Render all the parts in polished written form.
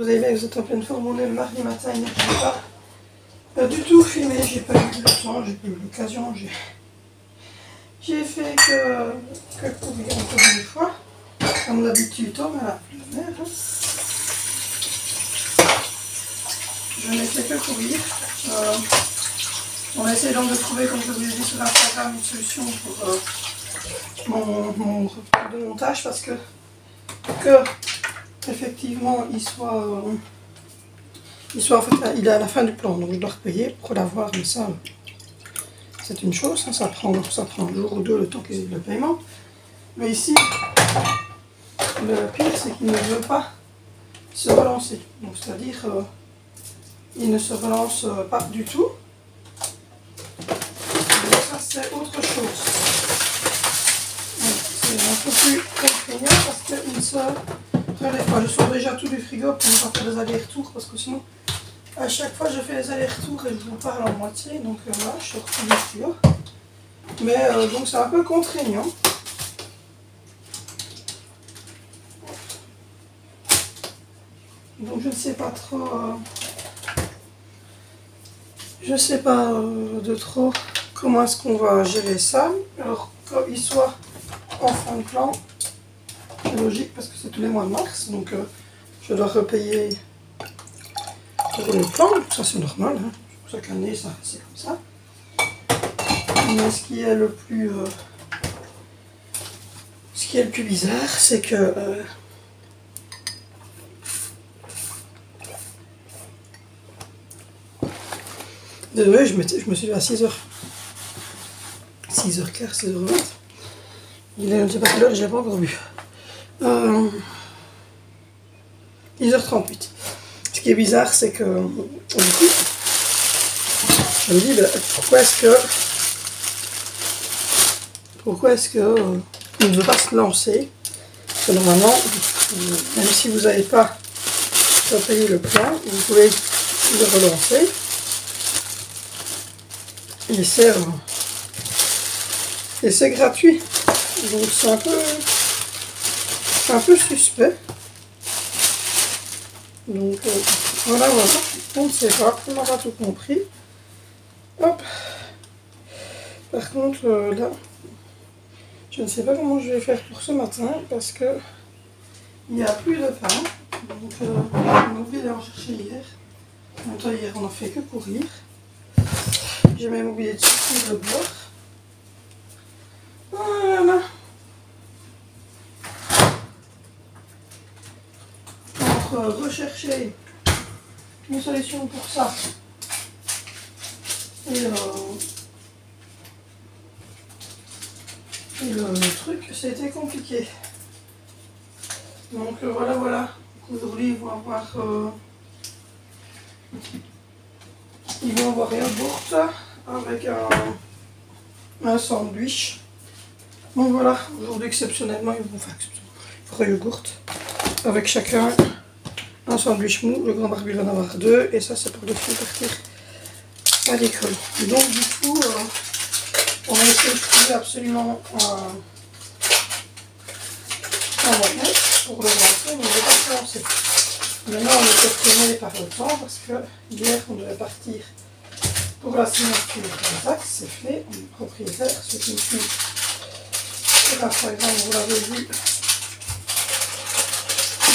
allez bien, vous êtes en pleine forme. On est le mardi matin, hier je n'ai pas du tout filmé, j'ai pas eu le temps, j'ai pas eu l'occasion, j'ai fait que courir encore une fois, comme d'habitude, on a la mer. Je n'ai fait que courir. On essaie donc de trouver, comme je vous l'ai dit sur Instagram, une solution pour mon de montage parce que effectivement il soit en fait il est à la fin du plan, donc je dois repayer pour l'avoir, mais ça c'est une chose, hein, ça prend un jour ou deux le temps qu'ils aient le paiement. Mais ici le pire c'est qu'il ne veut pas se relancer, donc c'est à dire il ne se relance pas du tout. Donc ça c'est autre chose. C'est un peu plus contraignant parce qu'il ne se relève pas. Je sors déjà tout du frigo pour ne pas faire des allers-retours parce que sinon à chaque fois je fais des allers-retours et je vous parle en moitié. Donc voilà, je sors tout du frigo. Mais donc c'est un peu contraignant. Donc je ne sais pas trop. Je ne sais pas de trop comment est-ce qu'on va gérer ça. Alors qu'il soit en fin de plan, c'est logique parce que c'est tous les mois de mars, donc je dois repayer pour le plan, ça c'est normal, hein. Chaque année ça c'est comme ça. Mais ce qui est le plus bizarre, c'est que désolé, je me suis levé à 6h15, 6h20. Il est, je ne sais pas quelle heure, je n'ai pas encore vu. 10h38. Ce qui est bizarre, c'est que du coup, je me dis, ben, pourquoi est-ce que il ne veut pas se lancer? Parce que normalement, même si vous n'avez pas payé le plan, vous pouvez le relancer. Et c'est gratuit. Donc c'est un peu suspect. Donc voilà, on ne sait pas, on n'aura tout compris. Hop. Par contre, là, je ne sais pas comment je vais faire pour ce matin parce que il n'y a plus de pain. Donc on a oublié d'aller en chercher hier. En même temps, hier on n'a fait que courir. J'ai même oublié de sortir le beurre. Voilà. Entre rechercher une solution pour ça et le truc, c'était compliqué. Donc voilà. Aujourd'hui, ils vont avoir un yaourt avec un sandwich. Donc voilà, aujourd'hui exceptionnellement, ils vont faire un yaourt avec chacun un sandwich mou. Le grand barbu va en avoir 2 et ça c'est pour les filles partir à l'école. Donc du coup, on a essayé de trouver absolument un moyen pour le lancer, mais on ne veut pas se lancer. Maintenant on est freinés par le temps parce que hier on devait partir pour la signature des taxes, c'est fait, on est propriétaire, ceux qui me suivent sur Instagram, vous l'avez vu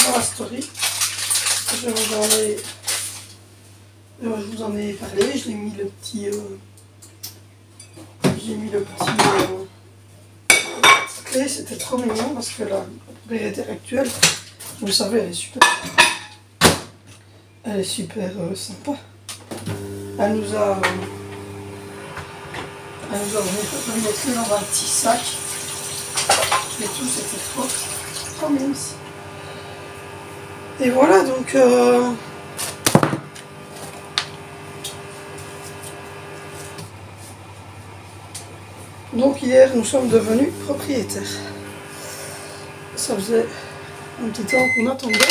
dans la story. Je vous en ai parlé, j'ai mis le petit clé, c'était trop mignon parce que la propriétaire actuelle, vous le savez, elle est super sympa. Elle nous a mis dans un petit sac et tout, c'était trop mignon. Et voilà, donc hier nous sommes devenus propriétaires. Ça faisait un petit temps qu'on attendait.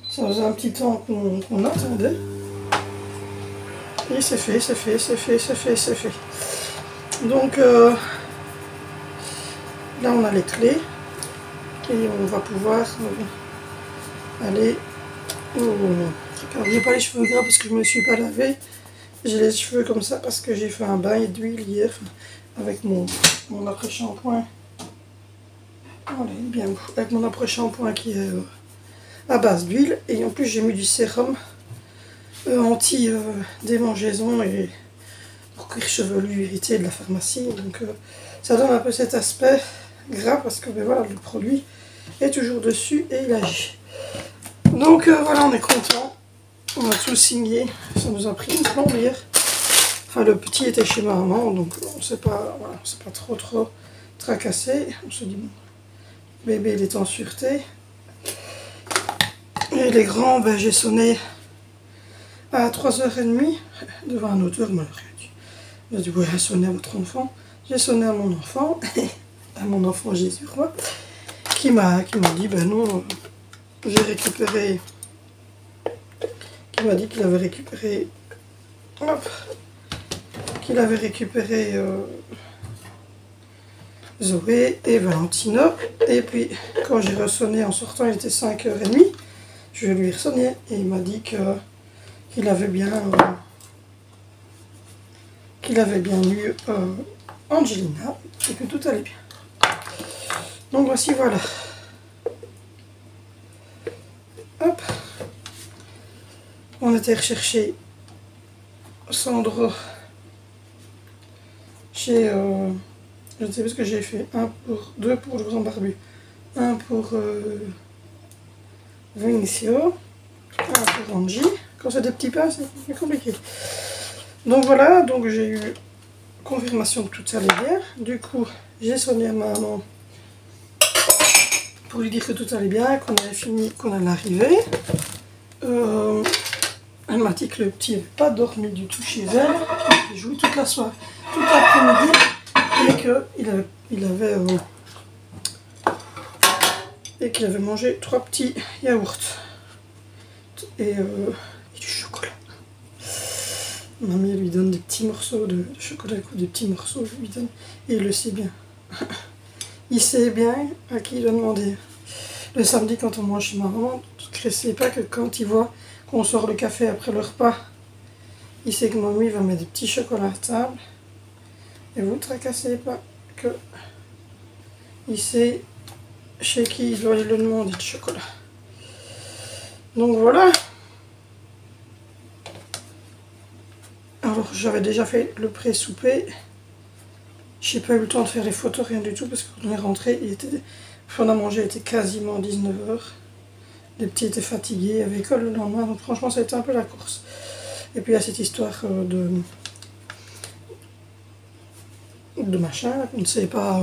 Ça faisait un petit temps qu'on attendait. Et c'est fait. Donc Là on a les clés et on va pouvoir aller j'ai pas les cheveux gras parce que je me suis pas lavé. J'ai les cheveux comme ça parce que j'ai fait un bain d'huile hier avec mon après-shampoing. Voilà, il est bien beau. Avec mon après-shampoing qui est à base d'huile. Et en plus j'ai mis du sérum anti-démangeaison et pour cuir chevelu irrité de la pharmacie. Donc ça donne un peu cet aspect gras parce que ben, voilà, le produit est toujours dessus et il agit. Donc voilà, on est content. On a tout signé. Ça nous a pris une semaine hier. Enfin, le petit était chez ma maman, donc on s'est pas, voilà, trop tracassé. On se dit, bon, bébé il est en sûreté. Et les grands, ben, j'ai sonné à 3h30 devant un auteur, mais j'ai dit, ouais, sonnez à votre enfant. J'ai sonné à mon enfant, à mon enfant Jésus Roi, qui m'a dit, ben non, j'ai récupéré, qui m'a dit qu'il avait récupéré, hop, qu'il avait récupéré Zoé et Valentina. Et puis, quand j'ai ressonné en sortant, il était 5h30, je lui ai ressonné et il m'a dit qu'il avait bien eu Angelina et que tout allait bien. Donc voici, voilà. Hop. On était rechercher Sandro chez... je ne sais plus ce que j'ai fait. Deux pour le grand barbu. Un pour Vinicio. Un pour Angie. Quand c'est des petits pains, c'est plus compliqué. Donc voilà, donc j'ai eu confirmation que tout allait bien. Du coup, j'ai sonné à ma maman pour lui dire que tout allait bien, qu'on avait fini, qu'on allait arriver. Elle m'a dit que le petit n'avait pas dormi du tout chez elle. Il jouait toute la soirée, toute l'après-midi, et qu'il avait mangé 3 petits yaourts et du chocolat. Mamie lui donne des petits morceaux de chocolat, des petits morceaux, je lui donne, et il le sait bien. Il sait bien à qui il doit demander. Le samedi, quand on mange chez ma maman, ne sais pas que quand il voit qu'on sort le café après le repas, il sait que mamie va mettre des petits chocolats à table. Et vous ne tracassez pas que il sait chez qui il doit aller le demander de chocolat. Donc voilà. Alors j'avais déjà fait le pré-souper. J'ai pas eu le temps de faire les photos, rien du tout, parce que quand on est rentré, on a mangé, il était quasiment 19h. Les petits étaient fatigués, avaient école le lendemain, donc franchement ça a été un peu la course. Et puis il y a cette histoire de machin, on ne sait pas,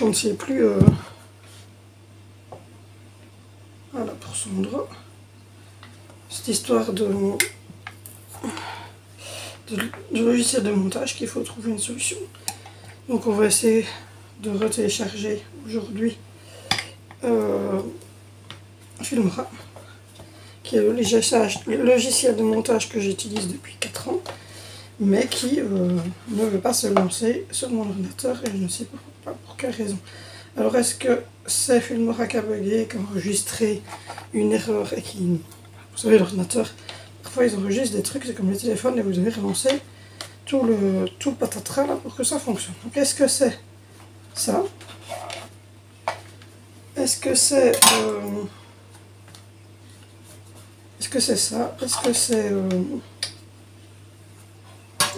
on ne sait plus, voilà pour Sandra, cette histoire de logiciel de montage qu'il faut trouver une solution. Donc on va essayer de retélécharger aujourd'hui Filmora, qui est le logiciel de montage que j'utilise depuis 4 ans, mais qui ne veut pas se lancer sur mon ordinateur et je ne sais pas pour quelle raison. Alors est-ce que c'est Filmora qui a bugué, qui a enregistré une erreur et qui... Vous savez, l'ordinateur, parfois ils enregistrent des trucs, c'est comme les téléphones et vous devez relancer tout le patatras là pour que ça fonctionne. Donc est-ce que c'est ça? Est-ce que c'est ça? Est-ce que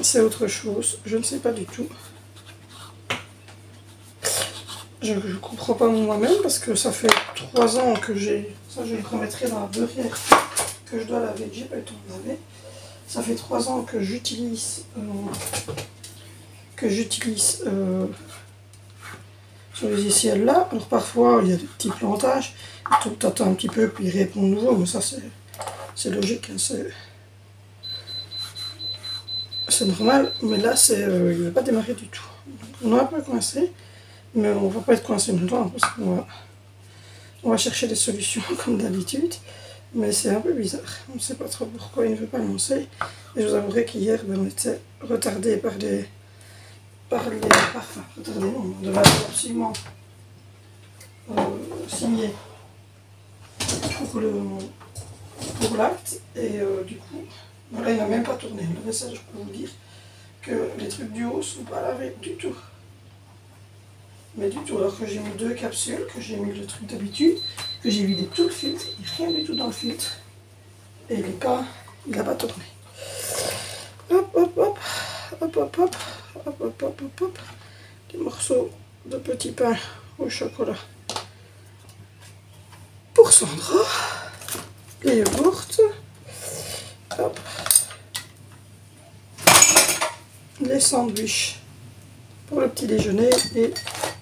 c'est autre chose? Je ne sais pas du tout. Je ne comprends pas moi-même parce que ça fait 3 ans que j'ai... Ça, je le remettrai dans la beurrière que je dois laver. J'ai pas eu le temps de laver. Ça fait 3 ans que j'utilise ce logiciel là. Alors parfois il y a des petits plantages, tu attends un petit peu puis il répond de nouveau, mais ça c'est logique, hein, c'est normal, mais là il ne veut pas démarrer du tout. Donc, on est un peu coincé, mais on va pas être coincé longtemps parce qu'on va chercher des solutions comme d'habitude, mais c'est un peu bizarre, on ne sait pas trop pourquoi il ne veut pas lancer. Et je vous avouerai qu'hier on était retardé par Attendez, on devait absolument signer pour l'acte. Et du coup, voilà, il n'a même pas tourné. Le message, je peux vous dire que les trucs du haut ne sont pas lavés du tout. Mais du tout, alors que j'ai mis 2 capsules, que j'ai mis le truc d'habitude, que j'ai vidé tout le filtre, il n'y a rien du tout dans le filtre. Et il n'a pas tourné. Hop, hop, hop, hop, hop, hop, hop, hop, hop, hop, hop. Des morceaux de petit pain au chocolat pour Sandra. Les yaourts. Hop. Les sandwichs pour le petit déjeuner et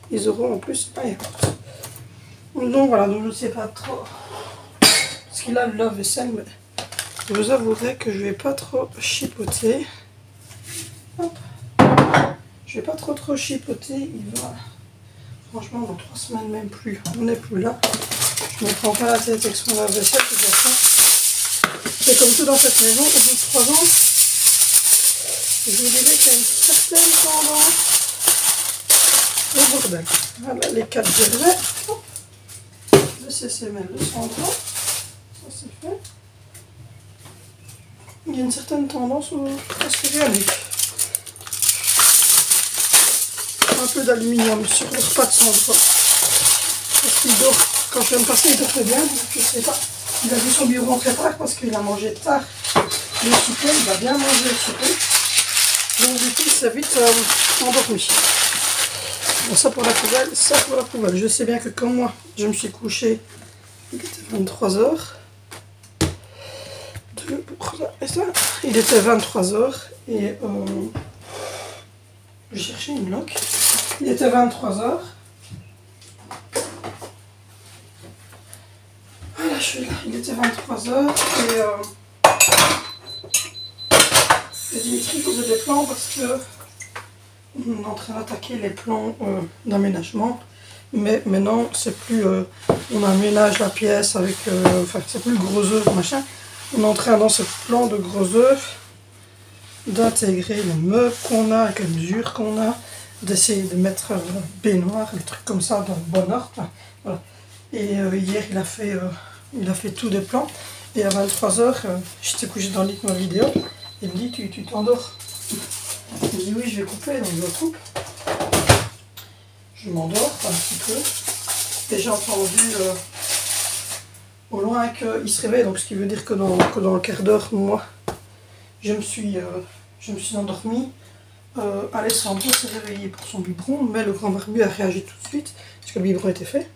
ils auront en plus un yaourt. Donc voilà, donc je ne sais pas trop ce qu'il a le lave-vaisselle, mais je vous avouerai que je ne vais pas trop chipoter. Hop. Je vais pas trop chipoter, il va franchement dans 3 semaines même plus, on n'est plus là. Je ne me prends pas la tête avec son lave-vaisselle, de toute façon. C'est comme tout dans cette maison, au bout de 3 ans, je vous dirais qu'il y a une certaine tendance au bordel. Voilà les 4 gelées. Le CCML, le Sandra, ça c'est fait. Il y a une certaine tendance au périodique. Un peu d'aluminium sur le repas de Sandra. Parce qu'il dort, quand je viens de passer, il dort bien, donc je sais pas. Il a vu son biberon très tard parce qu'il a mangé tard le souper, il va bien manger le souper. Donc du coup, il s'est vite endormi. Bon, ça pour la poubelle, ça pour la poubelle. Je sais bien que quand moi, je me suis couché, il était 23 h. Il était 23 h et j'ai cherché une loque. Il était 23 h. Voilà, je suis là. Il était 23 h et Dimitri faisait des plans parce que on est en train d'attaquer les plans d'aménagement. Mais maintenant, c'est plus on aménage la pièce avec enfin, c'est plus le gros œuf machin. On est en train dans ce plan de gros œuf d'intégrer les meubles qu'on a, avec les mesures qu'on a, d'essayer de mettre baignoire, des trucs comme ça dans le bon ordre. Voilà. Et hier il a fait tous des plans et à 23 h j'étais couché dans le lit de ma vidéo. Il me dit tu t'endors. Je dis oui, je vais couper, donc je coupe. Je m'endors un petit peu et j'ai entendu au loin qu'il se réveille, donc ce qui veut dire que dans le quart d'heure, moi je me suis endormie. Alessandro s'est réveillé pour son biberon, mais le grand barbu a réagi tout de suite parce que le biberon était fait.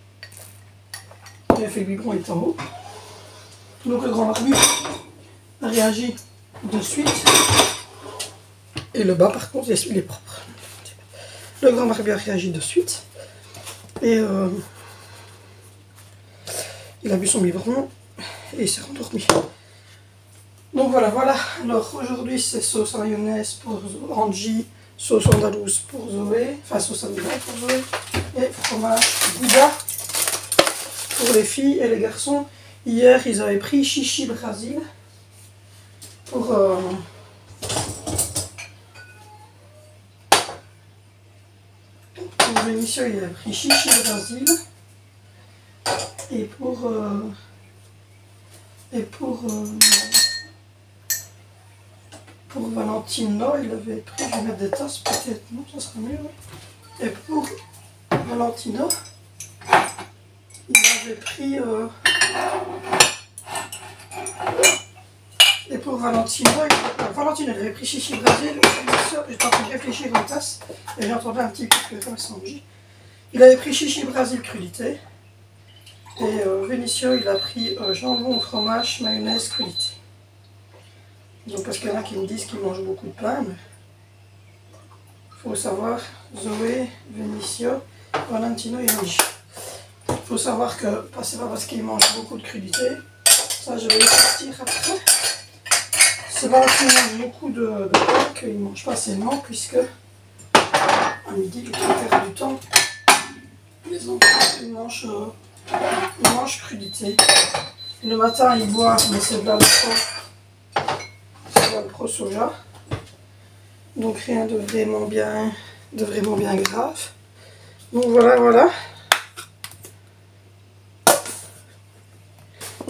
Il a fait le biberon est en haut. Donc le grand barbu a réagi de suite. Et le bas par contre il est propre. Le grand barbu a réagi de suite. Et il a bu son biberon et il s'est rendormi. Donc voilà. Alors aujourd'hui c'est sauce mayonnaise pour Angie, sauce andalouse pour Zoé, enfin sauce à vinaigre pour Zoé, et fromage Gouda pour les filles et les garçons. Hier ils avaient pris chichi Brésil pour Benicio, il a pris chichi Brésil et pour Valentino, il avait pris, je vais mettre des tasses peut-être, non, ça sera mieux. Oui. Et pour Valentino, il avait pris. Et pour Valentino, il avait pris chichi Brésil. J'étais en train de réfléchir aux tasses et j'ai entendu un petit coup comme ça. Il avait pris chichi Brésil crudité. Et Vinicio, il a pris jambon, fromage, mayonnaise, crudité. Donc parce qu'il y en a qui me disent qu'ils mangent beaucoup de pain, mais il faut savoir, Zoé, Vinicio, Valentino et Angie. Il faut savoir que c'est pas parce qu'ils mangent beaucoup de crudité, ça je vais les sortir après. C'est pas parce qu'ils mangent beaucoup de pain qu'ils ne mangent pas sainement, puisque à midi, le trois-quarts du temps, les enfants ils mangent crudité. Le matin ils boivent, mais c'est de le pro soja. Donc rien de vraiment bien de vraiment bien grave. Donc voilà, voilà.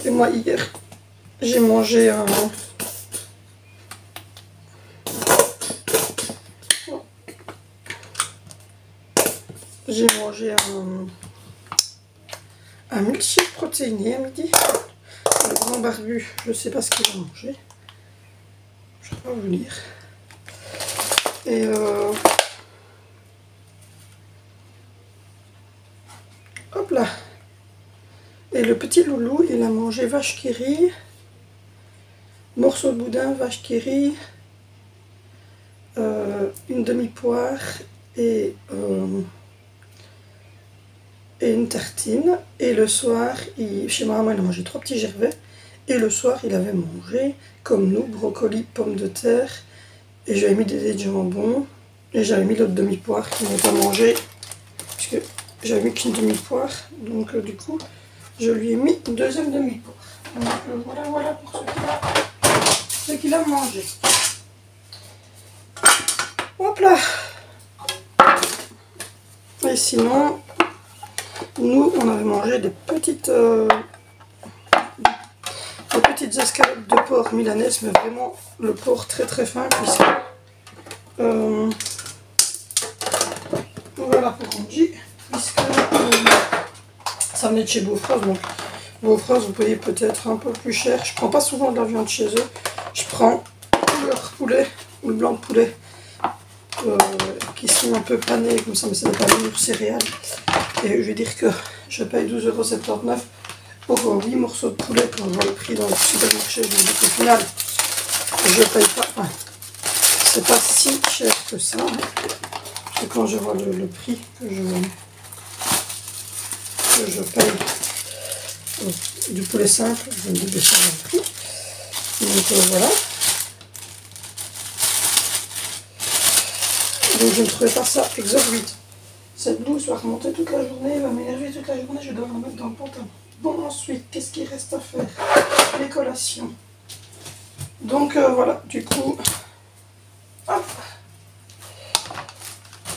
Et moi hier, j'ai mangé un... J'ai mangé un milkshake protéiné à midi. Le grand barbu, je ne sais pas ce qu'il a mangé. Je ne vais pas vous dire. Et hop là. Et le petit loulou, il a mangé vache qui rit, morceau de boudin, vache qui rit, une demi-poire et une tartine. Et le soir, chez ma maman, il a mangé 3 petits gervais. Et le soir, il avait mangé, comme nous, brocoli, pommes de terre. Et j'avais mis des dés de jambon. Et j'avais mis l'autre demi-poire qu'il n'a pas mangé. Puisque j'avais mis qu'une demi-poire. Donc du coup, je lui ai mis une deuxième demi-poire. Donc voilà, voilà pour ce qu'il a mangé. Hop là. Et sinon, nous, on avait mangé des petites escalopes de porc milanaises, mais vraiment le porc très très fin, puisque voilà pour Angie, puisque ça venait de chez Beaufort. Donc Beaufort, vous payez peut-être un peu plus cher. Je prends pas souvent de la viande chez eux. Je prends leur poulet ou le blanc de poulet qui sont un peu panés comme ça, mais c'est des panures céréales. Et je vais dire que je paye 12,79 € pour 8 morceaux de poulet. Quand je vois le prix dans le supermarché, je me dis qu'au final, je paye pas. Enfin, c'est pas si cher que ça. Hein. Et quand je vois le prix que je paye du poulet simple, je me dis que c'est un prix. Donc voilà. Donc je ne trouvais pas ça exorbitant. Cette blouse va remonter toute la journée, va m'énerver toute la journée, je dois la mettre dans le pantalon. Bon, ensuite, qu'est-ce qu'il reste à faire? Les collations. Donc voilà, du coup, hop,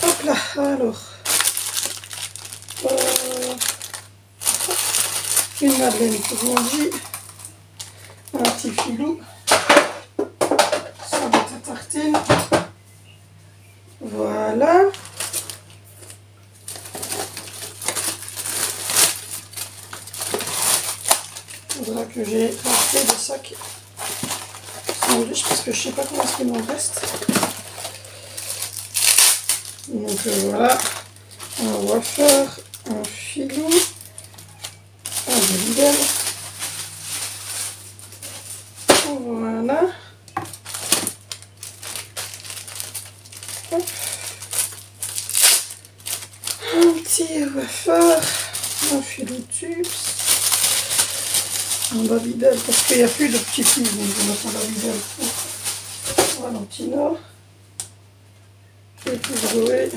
hop là, alors, une madeleine pour Angie, un petit filou, sa boîte à tartines, voilà. Il faudra que j'ai acheté des sacs sandwich parce que je sais pas comment est-ce qu'il m'en reste. Donc voilà, un wafer, un filou, un Lidl. Voilà. Hop. Un petit wafer, un filou tubes. Un Babybel parce qu'il n'y a plus de petits fils, donc je vais mettre un Babybel pour Valentino. Et puis Zoé.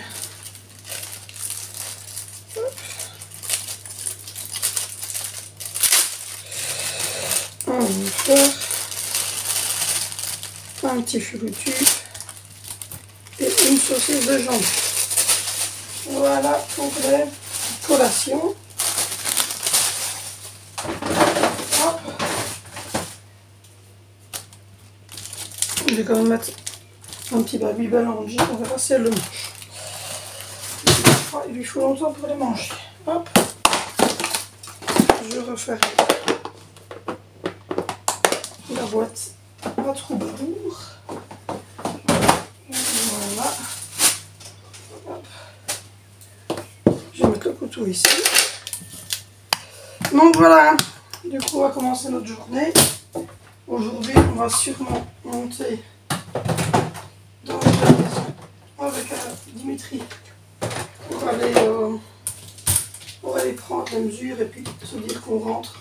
Un wafer. Un petit filoutu. Et une saucisse de jambon. Voilà pour les collations. Je vais quand même mettre un petit Babybel en Angie, on verra si elle le mange. Il lui faut longtemps pour les manger. Hop. Je referme la boîte à troubadour. Voilà. Hop. Je vais mettre le couteau ici. Donc voilà. Du coup, on va commencer notre journée. Aujourd'hui, on va sûrement monter dans la maison avec Dimitri pour aller prendre les mesures et puis se dire qu'on rentre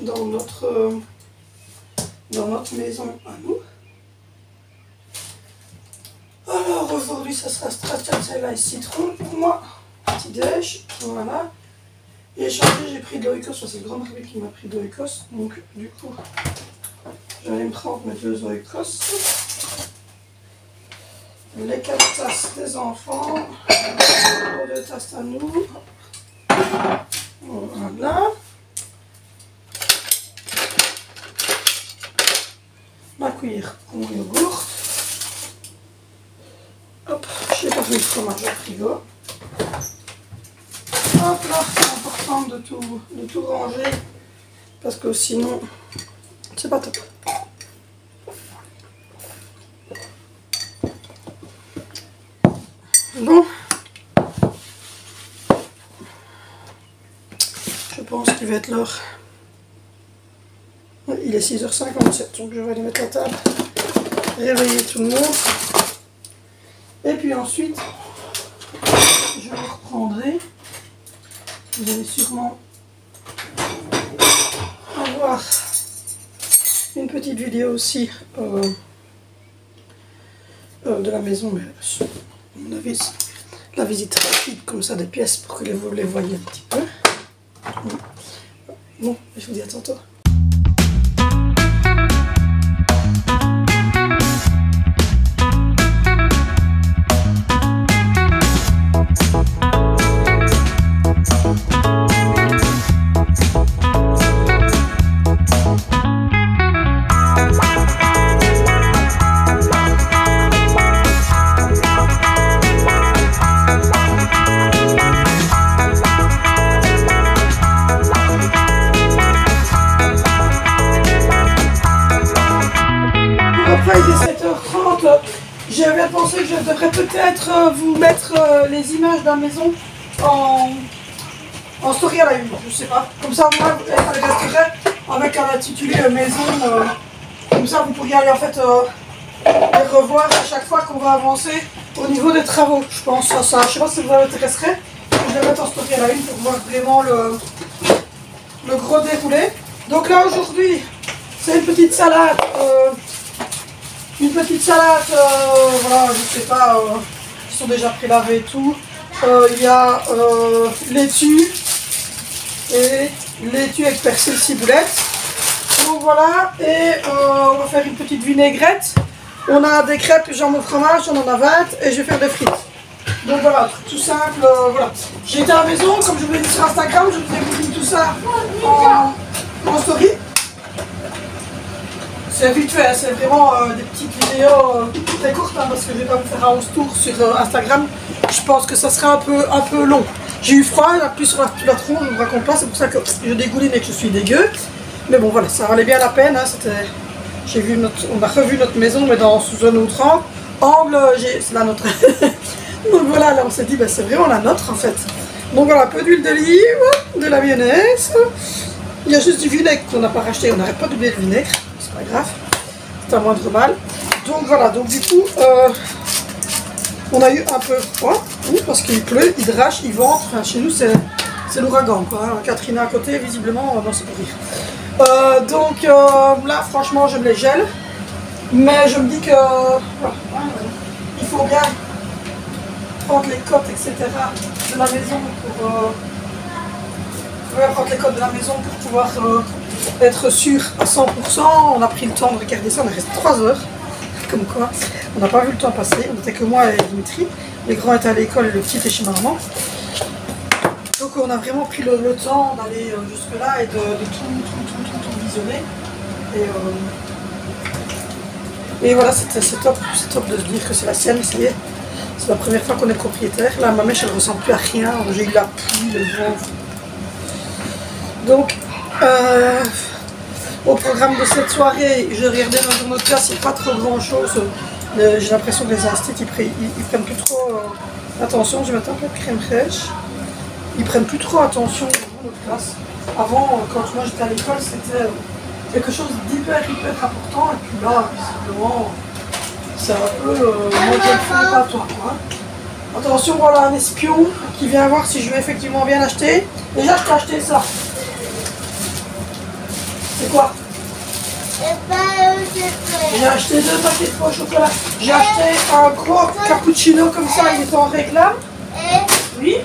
dans notre maison à nous. Alors aujourd'hui, ça sera stracciatella et citron pour moi. Petit déj, voilà. Et j'ai pris de l'oikos, c'est le grand bébé qui m'a pris de l'oikos. Donc du coup, je vais me prendre mes 2 oikos. les 4 tasses des enfants, les 2 tasses à nous. Voilà. Ma cuillère pour mon yogourt. Hop, j'ai pas vu le fromage au frigo. Hop là, c'est important de tout ranger parce que sinon c'est pas top. Bon, je pense qu'il va être l'heure. Il est 6h57, donc je vais aller mettre la table, réveiller tout le monde. Et puis ensuite, je reprendrai. Vous allez sûrement avoir une petite vidéo aussi de la maison, mais à mon avis, la visite rapide comme ça des pièces pour que vous les voyez un petit peu. Bon, je vous dis à tantôt. Il est 7h30, j'avais pensé que je devrais peut-être vous mettre les images de la maison en story à la une, je sais pas. Comme ça, moi, elle resterait avec un intitulé maison. Comme ça, vous pourriez aller en fait les revoir à chaque fois qu'on va avancer au niveau des travaux. Je pense à ça. Je sais pas si ça vous intéresserait. Je vais mettre en story à la une pour voir vraiment le gros déroulé. Donc là, aujourd'hui, c'est une petite salade. Voilà, je sais pas, ils sont déjà prélavés et tout. Il y a laitue et laitue avec persil ciboulette. Donc voilà, et on va faire une petite vinaigrette. On a des crêpes jambon au fromage, on en a 20 et je vais faire des frites. Donc voilà, tout simple, voilà. J'étais à la maison, comme je vous l'ai dit sur Instagram, je vous ai mis tout ça en story. C'est vite fait, c'est vraiment des petites vidéos très courtes hein, parce que je vais pas vous faire un 11 tours sur Instagram. Je pense que ça sera un peu long. J'ai eu froid, la pluie sur la tronche, je ne vous raconte pas, c'est pour ça que je dégouline et que je suis dégueu. Mais bon voilà, ça valait bien la peine. Hein, on a revu notre maison mais sous un autre angle. C'est la nôtre. Donc voilà, là on s'est dit bah, c'est vraiment la nôtre en fait. Donc voilà, un peu d'huile d'olive, de la mayonnaise. Il y a juste du vinaigre qu'on n'a pas racheté, on n'arrête pas d'oublier le vinaigre. Pas grave, c'est un moindre mal. Donc voilà, donc du coup, on a eu un peu froid, parce qu'il pleut, il drache, il vente. Enfin, chez nous, c'est l'ouragan, quoi. Katrina à côté, visiblement, non, c'est pour rire. Donc là, franchement, je me les gèle. Mais je me dis que il faut bien prendre les cotes, etc. de la maison pour prendre les cotes de la maison pour pouvoir être sûr à 100%. On a pris le temps de regarder ça, on est resté 3 heures. Comme quoi, on n'a pas vu le temps passer. On n'était que moi et Dimitri. Les grands étaient à l'école et le petit était chez ma maman. Donc on a vraiment pris le temps d'aller jusque là et de tout visionner. Et voilà, c'est top de se dire que c'est la sienne, ça y est. C'est la première fois qu'on est propriétaire. Là, ma mèche, elle ne ressemble plus à rien. J'ai eu la pluie, le vent. Donc, au programme de cette soirée, je regardais dans le journal de classe, il n'y a pas trop grand chose. J'ai l'impression que les instituts, ils prennent plus trop attention. Je vais mettre un peu de crème fraîche. Ils prennent plus trop attention dans notre classe. Avant, quand moi j'étais à l'école, c'était quelque chose d'hyper important. Et puis là, visiblement, c'est un peu moi je le fais pas toi, quoi. Attention, voilà un espion qui vient voir si je vais effectivement bien acheter. Déjà, je t'ai acheté ça. C'est quoi? J'ai acheté 2 paquets de pots au chocolat. J'ai acheté un gros cappuccino comme ça, il est en réclame. Oui?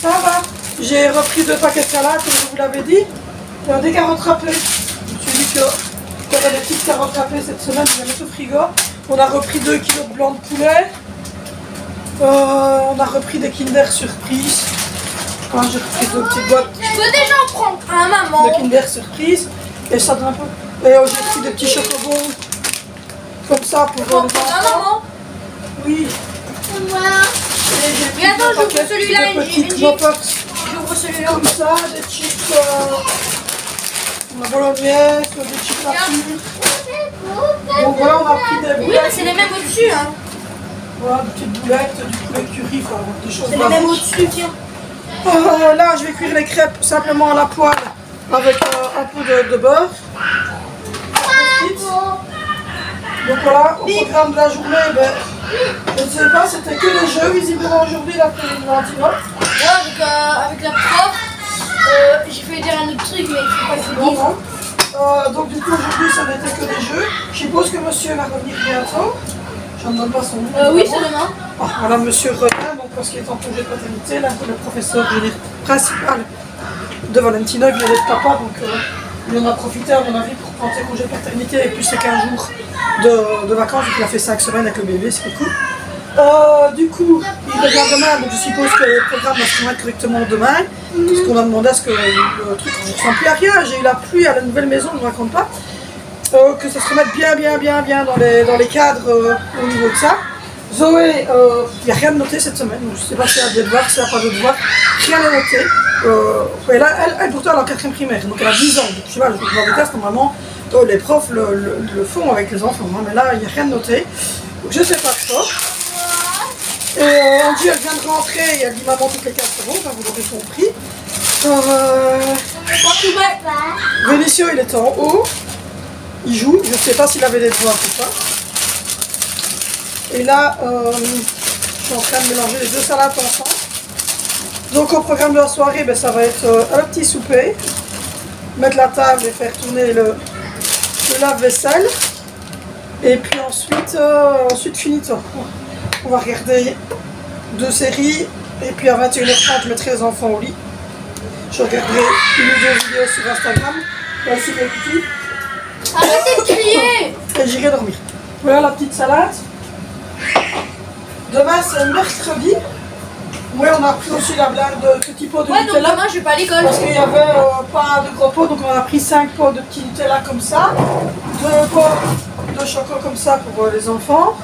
Ça va. J'ai repris 2 paquets de salade, comme je vous l'avais dit. Des carottes râpées. Je me suis dit que faire des petites carottes râpées cette semaine, je vais mettre au frigo. On a repris 2 kilos de blanc de poulet. On a repris des Kinder Surprise. J'ai repris 2 petites boîtes. Je peux déjà en prendre un, maman. De Kinder Surprise. Et ça donne un peu. Et j'ai pris des petits chocobons. Comme ça pour les enfants. Maman. Oui. Mais attends, j'ouvre celui-là. J'ouvre celui-là. Comme ça, des chips. La bolognaise, des chips nature. Donc voilà, on a pris des boulettes. Oui, mais c'est les mêmes au-dessus. Hein. Voilà, des petites boulettes, du poulet curry, enfin, des choses c'est les mêmes au-dessus, tiens. Là, je vais cuire les crêpes simplement à la poêle avec un peu de beurre. Donc voilà, au programme de la journée, ben, je ne sais pas, c'était que les jeux visiblement aujourd'hui l'après-midi. Ouais, avec la prof, j'ai fait dire un autre truc, mais il faut pas que je le dise. Donc du coup aujourd'hui ça n'était que des jeux. Je suppose que monsieur va revenir bientôt. Je ne donne pas son nom. Oui, c'est demain. Voilà, monsieur revient, donc parce qu'il est en congé de paternité, là le professeur principal de Valentina vient d'être papa, donc il en a profité à mon avis pour prendre ses congés de paternité et plus ses 15 jours de vacances, donc il a fait 5 semaines avec le bébé, c'est cool. Du coup, il revient demain, donc je suppose que le programme va se mettre correctement demain, parce qu'on a demandé à ce que le truc ne ressemble plus à rien. J'ai eu la pluie à la nouvelle maison, je ne raconte pas. Que ça se remette bien dans les cadres au niveau de ça. Zoé, il n'y a rien de noté cette semaine, je ne sais pas s'il y a des devoirs, s'il n'y a pas de devoirs, rien n'est noté. Et là, elle pourtant elle est en 4e primaire, donc elle a 10 ans, donc je sais pas, le devoir de classe normalement, les profs le font avec les enfants, hein, mais là il n'y a rien de noté, donc je ne sais pas trop. Et Angie elle vient de rentrer et elle dit maman toutes les 15 secondes, hein, vous l'aurez compris. Vénicio il est en haut, il joue, je ne sais pas s'il avait des devoirs ou pas. Et là, je suis en train de mélanger les 2 salades ensemble. Donc au programme de la soirée, ben, ça va être un petit souper, mettre la table et faire tourner le lave-vaisselle. Et puis ensuite finito. On va regarder 2 séries et puis à 21h30 je mettrai les enfants au lit. Je regarderai 1 ou 2 vidéos sur Instagram. Voici les petits. Arrêtez de crier. Et j'irai dormir. Voilà la petite salade. Demain c'est mercredi. Oui, on a pris aussi la blague de petits pots de Nutella. Nutella. Donc demain je vais pas à l'école. Parce qu'il y avait pas de gros pots, donc on a pris 5 pots de petits Nutella comme ça. 2 pots de chocolat comme ça pour les enfants.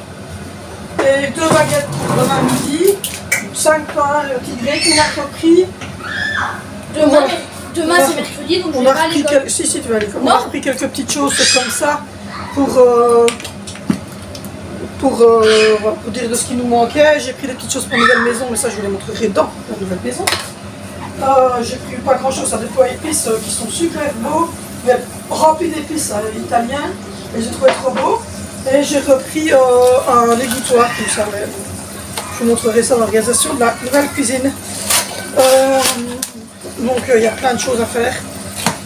Et 2 baguettes pour demain midi. 5 pains tigrés qu'on a repris. Demain c'est mercredi, donc je on vais a pas à repris l'école. Si, tu vas à l'école. On Non. a repris quelques petites choses comme ça pour dire de ce qui nous manquait. J'ai pris des petites choses pour la nouvelle maison, mais ça je vous les montrerai dans la nouvelle maison. J'ai pris pas grand chose à des pois épices qui sont super beaux, mais remplis d'épices italiens, et j'ai trouvé trop beau. Et j'ai repris un égouttoir comme ça, mais je vous montrerai ça dans l'organisation de la nouvelle cuisine. Donc il y a plein de choses à faire.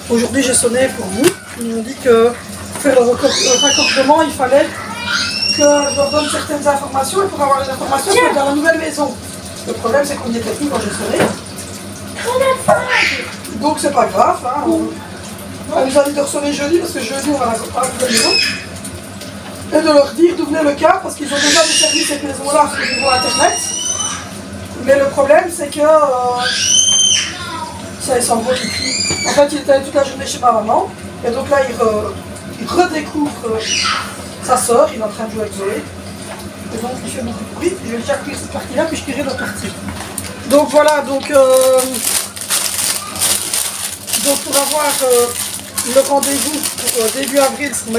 Aujourd'hui j'ai sonné pour vous. Ils m'ont dit que pour faire le raccordement, il fallait que je leur donne certaines informations, et pour avoir les informations, il faut être dans la nouvelle maison. Le problème c'est qu'on n'y était plus quand j'ai sonné. Donc c'est pas grave. Hein. Elle nous a dit de ressonner jeudi parce que jeudi on va à la nouvelle maison. Et de leur dire d'où venait le cas, parce qu'ils ont déjà des services cette maison-là au niveau internet. Mais le problème c'est que ça il s'envoie du prix. En fait il était toute la journée chez ma maman. Et donc là il redécouvre sa soeur, il est en train de jouer avec Zoé. Et donc il fait beaucoup de bruit. Je vais déjà cuire cette partie-là, puis je cuirai l'autre partie. Donc voilà, donc pour avoir le rendez-vous pour début avril pour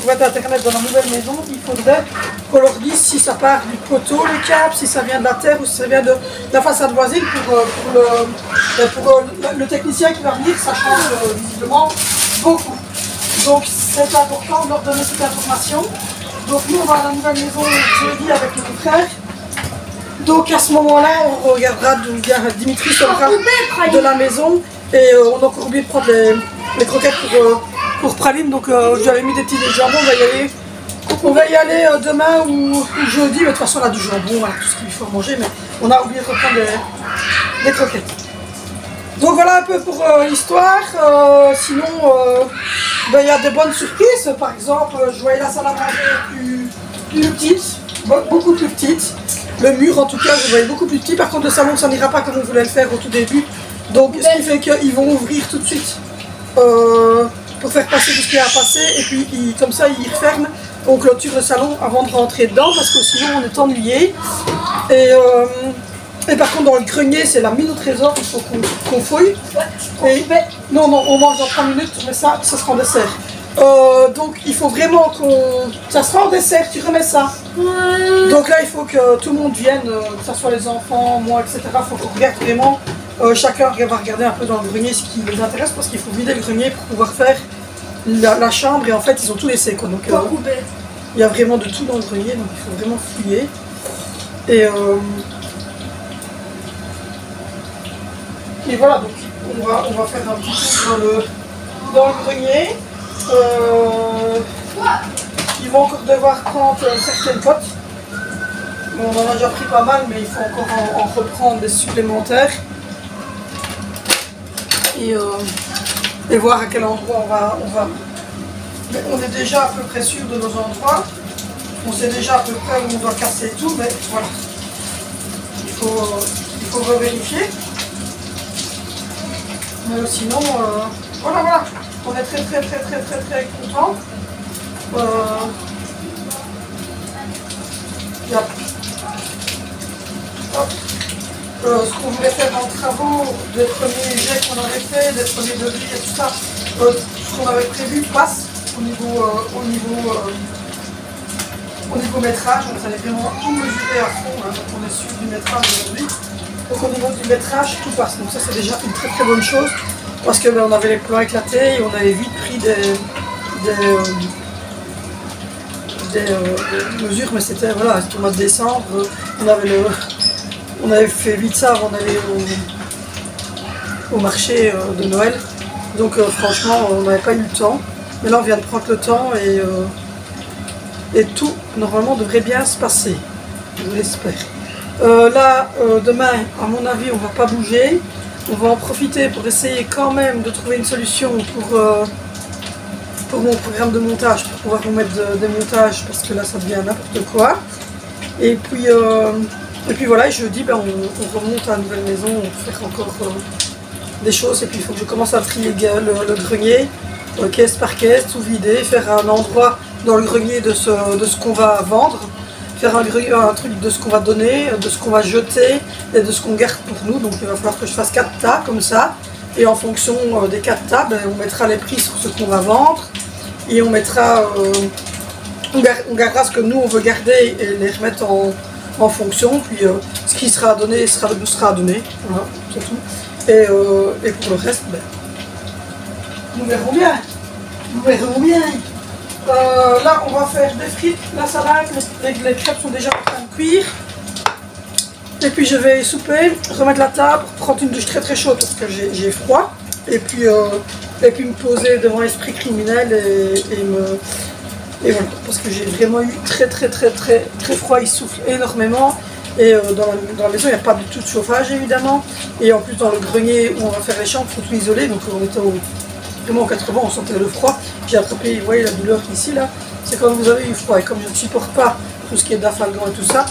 mettre internet dans la nouvelle maison, il faudrait qu'on leur dise si ça part du poteau, le câble, si ça vient de la terre ou si ça vient de la façade voisine pour le technicien qui va venir, ça change visiblement beaucoup. Donc c'est important de leur donner cette information. Donc nous on va à la nouvelle maison jeudi avec mon frère. Donc à ce moment-là, on regardera d'où vient Dimitri sera de la maison. Et on a encore oublié de prendre les croquettes pour praline. Donc j'avais mis des petits jambons, on va y aller demain ou jeudi. Mais de toute façon on a du jambon, voilà, tout ce qu'il faut manger. Mais on a oublié de reprendre des croquettes. Donc voilà un peu pour l'histoire. Sinon, ben, il y a des bonnes surprises. Par exemple, je voyais la salle à manger plus petite, beaucoup plus petite. Le mur, en tout cas, je voyais beaucoup plus petit. Par contre, le salon, ça n'ira pas comme on voulait le faire au tout début. Donc, ce qui fait qu'ils vont ouvrir tout de suite pour faire passer tout ce qu'il y a à passer. Et puis, comme ça, ils referment. On clôture le salon avant de rentrer dedans parce que sinon, on est ennuyé. Et par contre, dans le grenier, c'est la mine au trésor, il faut qu'on fouille. Et, non, on mange dans 3 minutes, mais ça sera en dessert. Donc, il faut vraiment ça sera en dessert, tu remets ça. Donc là, il faut que tout le monde vienne, que ce soit les enfants, moi, etc. Il faut qu'on regarde vraiment, chacun va regarder un peu dans le grenier ce qui les intéresse parce qu'il faut vider le grenier pour pouvoir faire la chambre. Et en fait, ils ont tout laissé, quoi. Donc, il y a vraiment de tout dans le grenier, donc il faut vraiment fouiller. Et voilà, donc on va faire un petit tour dans le grenier. Ils vont encore devoir prendre certaines potes. Bon, on en a déjà pris pas mal, mais il faut encore en reprendre des supplémentaires. Et voir à quel endroit on va. Mais on est déjà à peu près sûr de nos endroits. On sait déjà à peu près où on doit casser tout, mais voilà. Il faut revérifier. Mais sinon, voilà, on est très contents. Ce qu'on voulait faire en travaux, des premiers jets qu'on avait fait, des premiers devis et tout ça, ce qu'on avait prévu passe au niveau métrage. On allait vraiment tout mesurer à fond, hein, donc on est sûr du métrage aujourd'hui. Donc au niveau du métrage, tout passe. Donc ça c'est déjà une très bonne chose. Parce que on avait les plans éclatés et on avait vite pris des mesures, mais c'était voilà, au mois de décembre, on avait fait vite ça avant d'aller au marché de Noël. Donc franchement on n'avait pas eu le temps. Mais là on vient de prendre le temps et tout normalement devrait bien se passer. Je l'espère. Demain, à mon avis, on ne va pas bouger. On va en profiter pour essayer quand même de trouver une solution pour mon programme de montage, pour pouvoir vous mettre des montages, parce que là, ça devient n'importe quoi. Et puis voilà, jeudi, on remonte à la nouvelle maison, on va faire encore des choses. Et puis, il faut que je commence à trier le grenier, caisse par caisse, tout vider, faire un endroit dans le grenier de ce qu'on va vendre. Faire un truc de ce qu'on va donner, de ce qu'on va jeter et de ce qu'on garde pour nous. Donc il va falloir que je fasse 4 tas comme ça. Et en fonction des 4 tas, on mettra les prix sur ce qu'on va vendre. Et on mettra, on gardera ce que nous on veut garder et les remettre en fonction. Puis ce qui sera donné sera donné. Voilà, c'est tout. Et pour le reste, nous verrons bien. Nous verrons bien. Là, on va faire des frites, la salade, les crêpes sont déjà en train de cuire. Et puis je vais souper, remettre la table, prendre une douche très chaude parce que j'ai froid. Et puis me poser devant l'esprit criminel et voilà. Parce que j'ai vraiment eu très froid, il souffle énormément. Et dans la maison, il n'y a pas du tout de chauffage évidemment. Et en plus dans le grenier où on va faire les chambres, il faut tout isoler. Donc on était vraiment au 80, on sentait le froid. J'ai attrapé, vous voyez la douleur ici là, c'est quand vous avez eu froid. Et comme je ne supporte pas tout ce qui est d'afalgan et tout ça,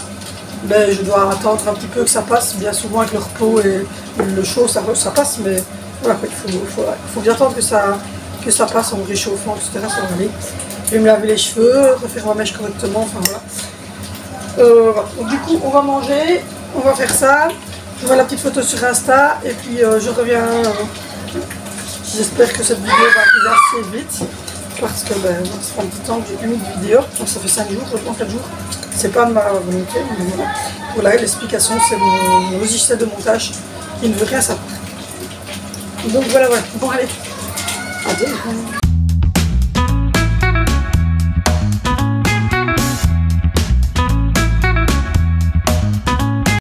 je dois attendre un petit peu que ça passe. Bien souvent avec le repos et le chaud, ça passe, mais voilà, il faut bien attendre que ça passe en réchauffant, etc. Ça va aller. Je vais me laver les cheveux, refaire ma mèche correctement, enfin voilà. Voilà. Donc du coup, on va manger, on va faire ça. Je vois la petite photo sur Insta et puis je reviens. J'espère que cette vidéo va arriver assez vite parce que ça fait un petit temps que j'ai plus mis de vidéo. Donc ça fait 5 jours, je pense 4 jours. C'est pas de ma volonté, mais voilà. L'explication, c'est mon logiciel de montage qui ne veut rien savoir. Donc voilà. Bon allez, à demain.